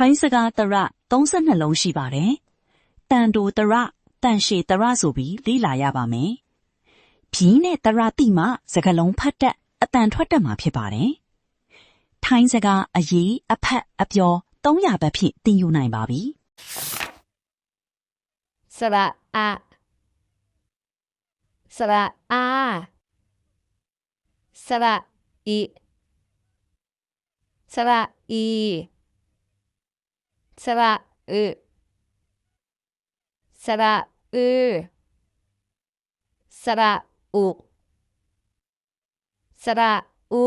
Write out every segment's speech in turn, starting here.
ထိုင်းစကားတရ32လုံးရှိပါတယ်။တန်တိုတရတန်ရှည်တရဆိုပြီးလေ့လာရပါမယ်။ဖြင်းနဲ့တရတိမှစကားလုံးဖတ်တတ်အတန်ထွက်တတ်မှာဖြစ်ပါတယ်။ထိုင်းစကားအရေးအဖက်အပြော300ဘတ်ဖြင့်သင်ယူနိုင်ပါပြီ။สระอะสระอาสระอิสระอีสระอึสระอือสระอุสระอู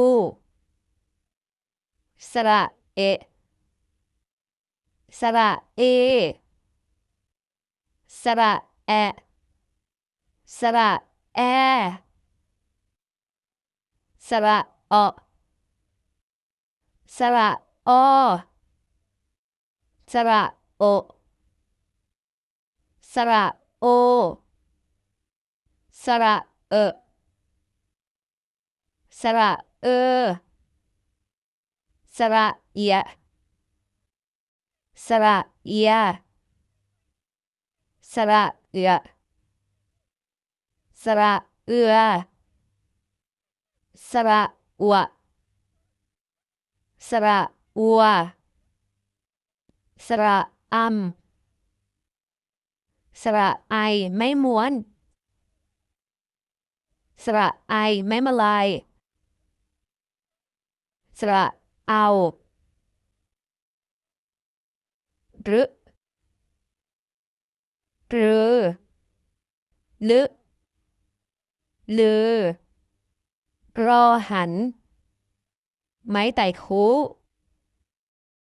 สระเอสระเอสระแอสระแอสระอสระอสระโอสระโอสระสระสระยะสระยะสระยะสระสระวะสระวะสระสระไอไม่ม้วนสระไอไม่มาลายสระเอาหรือลือรอหันไม้ไต่คู